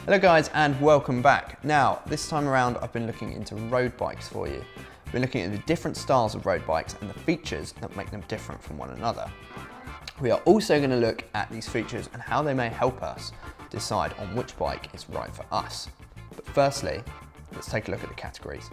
Hello guys and welcome back. Now, this time around I've been looking into road bikes for you. I've been looking at the different styles of road bikes and the features that make them different from one another. We are also going to look at these features and how they may help us decide on which bike is right for us. But firstly, let's take a look at the categories.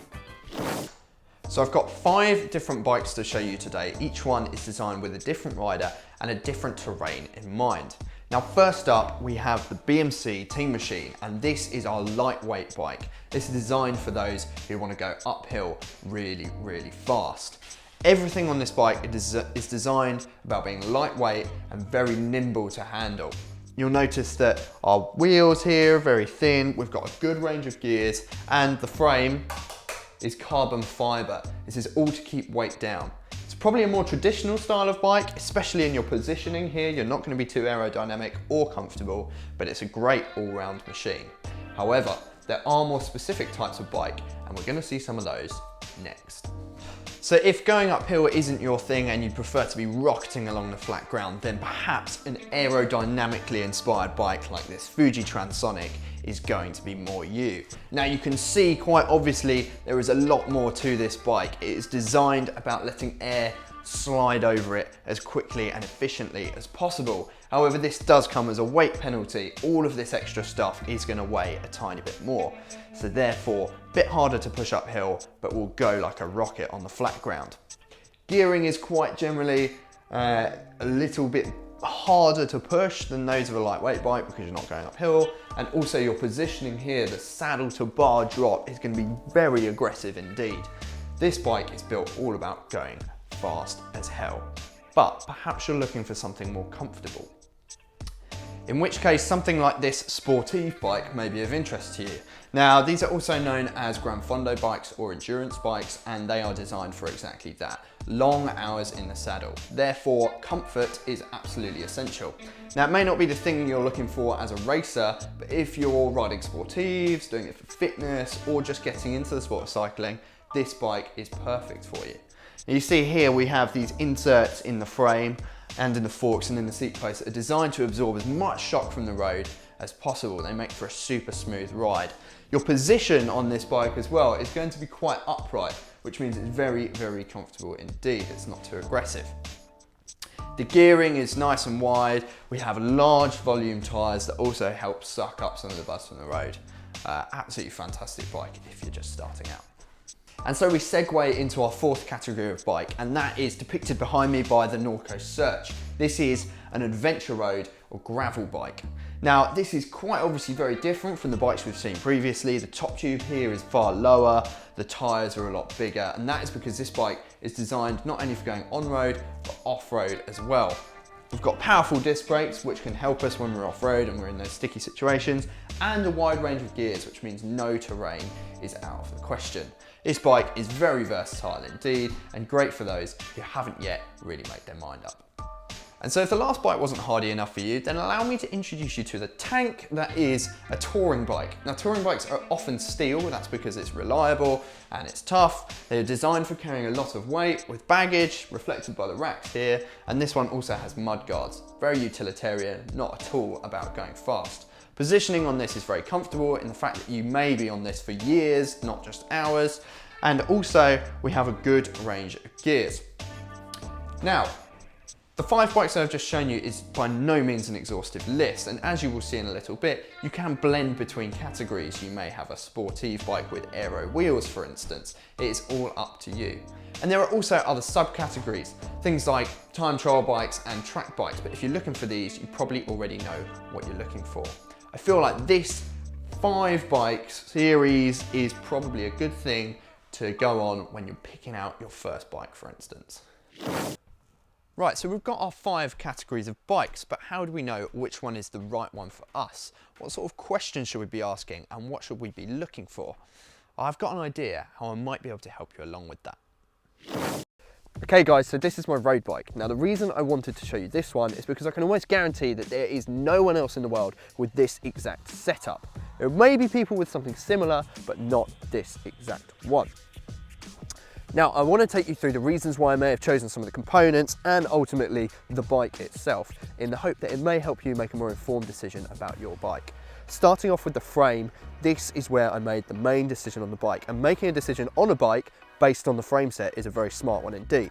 So I've got 5 different bikes to show you today. Each one is designed with a different rider and a different terrain in mind. Now first up, we have the BMC Team Machine, and this is our lightweight bike. This is designed for those who want to go uphill really, really fast. Everything on this bike is designed about being lightweight and very nimble to handle. You'll notice that our wheels here are very thin, we've got a good range of gears, and the frame is carbon fiber. This is all to keep weight down. It's probably a more traditional style of bike, especially in your positioning here. You're not going to be too aerodynamic or comfortable, but it's a great all-round machine. However, there are more specific types of bike, and we're going to see some of those next. So if going uphill isn't your thing and you prefer to be rocketing along the flat ground, then perhaps an aerodynamically inspired bike like this Fuji Transonic is going to be more you. Now you can see quite obviously there is a lot more to this bike. It is designed about letting air slide over it as quickly and efficiently as possible. However, this does come as a weight penalty. All of this extra stuff is going to weigh a tiny bit more. So therefore, a bit harder to push uphill, but will go like a rocket on the flat ground. Gearing is quite generally a little bit harder to push than those of a lightweight bike because you're not going uphill. And also your positioning here, the saddle to bar drop is going to be very aggressive indeed. This bike is built all about going fast as hell, but perhaps you're looking for something more comfortable. In which case, something like this sportive bike may be of interest to you. Now, these are also known as Gran Fondo bikes or endurance bikes, and they are designed for exactly that. Long hours in the saddle. Therefore, comfort is absolutely essential. Now, it may not be the thing you're looking for as a racer, but if you're riding sportives, doing it for fitness, or just getting into the sport of cycling, this bike is perfect for you. Now, you see here we have these inserts in the frame and in the forks and in the seat posts that are designed to absorb as much shock from the road as possible. They make for a super smooth ride. Your position on this bike as well is going to be quite upright, which means it's very, very comfortable indeed. It's not too aggressive. The gearing is nice and wide. We have large volume tyres that also help suck up some of the buzz from the road. Absolutely fantastic bike if you're just starting out. And so we segue into our 4th category of bike, and that is depicted behind me by the Norco Search. This is an adventure road or gravel bike. Now, this is quite obviously very different from the bikes we've seen previously. The top tube here is far lower, the tyres are a lot bigger, and that is because this bike is designed not only for going on-road, but off-road as well. We've got powerful disc brakes, which can help us when we're off-road and we're in those sticky situations, and a wide range of gears, which means no terrain is out of the question. This bike is very versatile indeed, and great for those who haven't yet really made their mind up. And so if the last bike wasn't hardy enough for you, then allow me to introduce you to the tank that is a touring bike. Now, touring bikes are often steel. That's because it's reliable and it's tough. They're designed for carrying a lot of weight with baggage reflected by the racks here. And this one also has mud guards. Very utilitarian, not at all about going fast. Positioning on this is very comfortable in the fact that you may be on this for years, not just hours. And also we have a good range of gears. Now, the 5 bikes that I've just shown you is by no means an exhaustive list, and as you will see in a little bit, you can blend between categories. You may have a sportive bike with aero wheels, for instance. It is all up to you. And there are also other subcategories, things like time trial bikes and track bikes, but if you're looking for these, you probably already know what you're looking for. I feel like this 5 bikes series is probably a good thing to go on when you're picking out your first bike, for instance. Right, so we've got our 5 categories of bikes, but how do we know which one is the right one for us? What sort of questions should we be asking, and what should we be looking for? I've got an idea how I might be able to help you along with that. Okay guys, so this is my road bike. Now the reason I wanted to show you this one is because I can almost guarantee that there is no one else in the world with this exact setup. There may be people with something similar, but not this exact one. Now, I want to take you through the reasons why I may have chosen some of the components and ultimately the bike itself, in the hope that it may help you make a more informed decision about your bike. Starting off with the frame, this is where I made the main decision on the bike, and making a decision on a bike based on the frame set is a very smart one indeed.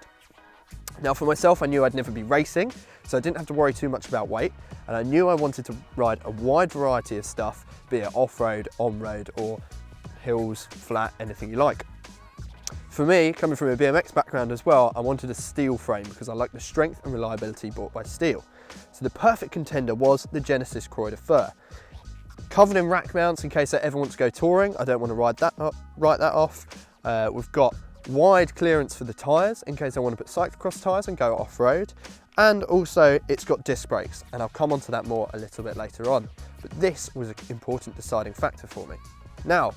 Now for myself, I knew I'd never be racing, so I didn't have to worry too much about weight, and I knew I wanted to ride a wide variety of stuff, be it off-road, on-road, or hills, flat, anything you like. For me, coming from a BMX background as well, I wanted a steel frame because I like the strength and reliability brought by steel. So the perfect contender was the Genesis Croix de Fer. Covered in rack mounts in case I ever want to go touring, I don't want to write that off. We've got wide clearance for the tyres in case I want to put cyclocross tyres and go off-road. And also it's got disc brakes, and I'll come on to that more a little bit later on. But this was an important deciding factor for me. Now,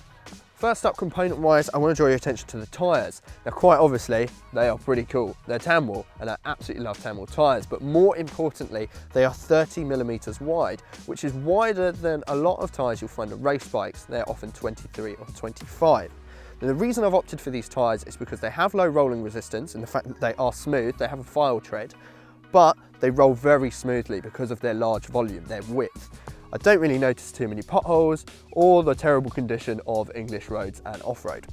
first up, component-wise, I want to draw your attention to the tyres. Now, quite obviously, they are pretty cool. They're Tamwell, and I absolutely love Tamwell tyres, but more importantly, they are 30mm wide, which is wider than a lot of tyres you'll find on race bikes. They're often 23 or 25. Now, the reason I've opted for these tyres is because they have low rolling resistance, and the fact that they are smooth, they have a file tread, but they roll very smoothly because of their large volume, their width. I don't really notice too many potholes or the terrible condition of English roads and off-road.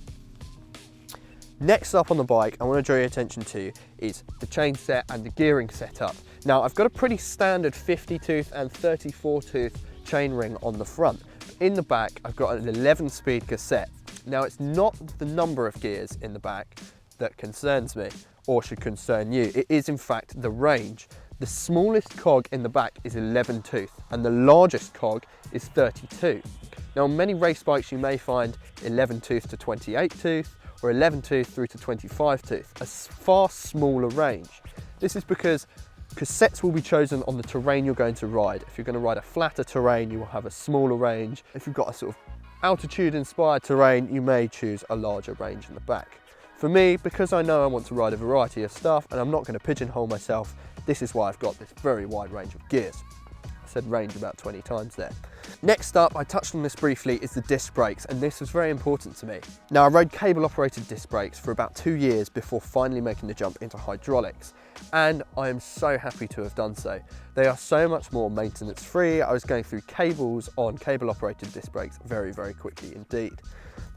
Next up on the bike, I want to draw your attention to is the chain set and the gearing setup. Now, I've got a pretty standard 50 tooth and 34 tooth chain ring on the front. In the back, I've got an 11-speed cassette. Now, it's not the number of gears in the back that concerns me or should concern you. It is, in fact, the range. The smallest cog in the back is 11 tooth and the largest cog is 32. Now on many race bikes you may find 11 tooth to 28 tooth or 11 tooth through to 25 tooth, a far smaller range. This is because cassettes will be chosen on the terrain you're going to ride. If you're going to ride a flatter terrain, you will have a smaller range. If you've got a sort of altitude inspired terrain, you may choose a larger range in the back. For me, because I know I want to ride a variety of stuff and I'm not going to pigeonhole myself, this is why I've got this very wide range of gears. I said range about 20 times there. Next up, I touched on this briefly, is the disc brakes, and this was very important to me. Now, I rode cable operated disc brakes for about 2 years before finally making the jump into hydraulics, and I am so happy to have done so. They are so much more maintenance free. I was going through cables on cable operated disc brakes very, very quickly indeed.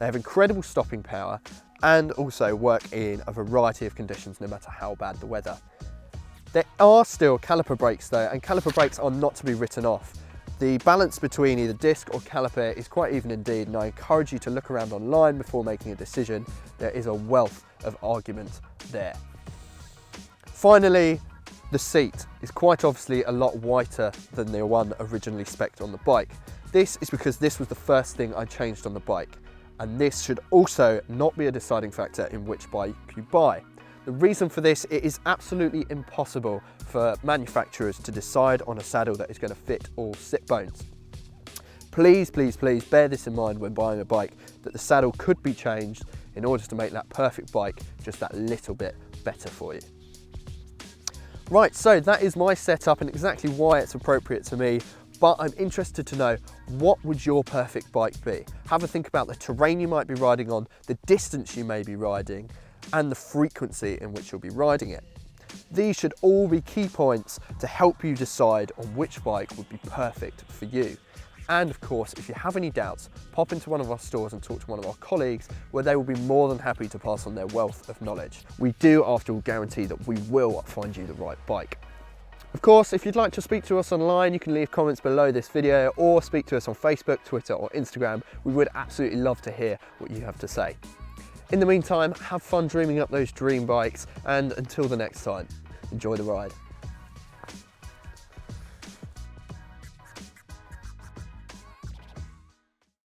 They have incredible stopping power and also work in a variety of conditions no matter how bad the weather. There are still caliper brakes though, and caliper brakes are not to be written off. The balance between either disc or caliper is quite even indeed, and I encourage you to look around online before making a decision. There is a wealth of argument there. Finally, the seat is quite obviously a lot whiter than the one originally spec'd on the bike. This is because this was the first thing I changed on the bike, and this should also not be a deciding factor in which bike you buy. The reason for this, it is absolutely impossible for manufacturers to decide on a saddle that is going to fit all sit bones. Please, please, please bear this in mind when buying a bike, that the saddle could be changed in order to make that perfect bike just that little bit better for you. Right, so that is my setup and exactly why it's appropriate to me, but I'm interested to know, what would your perfect bike be? Have a think about the terrain you might be riding on, the distance you may be riding, and the frequency in which you'll be riding it. These should all be key points to help you decide on which bike would be perfect for you. And of course, if you have any doubts, pop into one of our stores and talk to one of our colleagues, where they will be more than happy to pass on their wealth of knowledge. We do, after all, guarantee that we will find you the right bike. Of course, if you'd like to speak to us online, you can leave comments below this video or speak to us on Facebook, Twitter or Instagram. We would absolutely love to hear what you have to say. In the meantime, have fun dreaming up those dream bikes, and until the next time, enjoy the ride.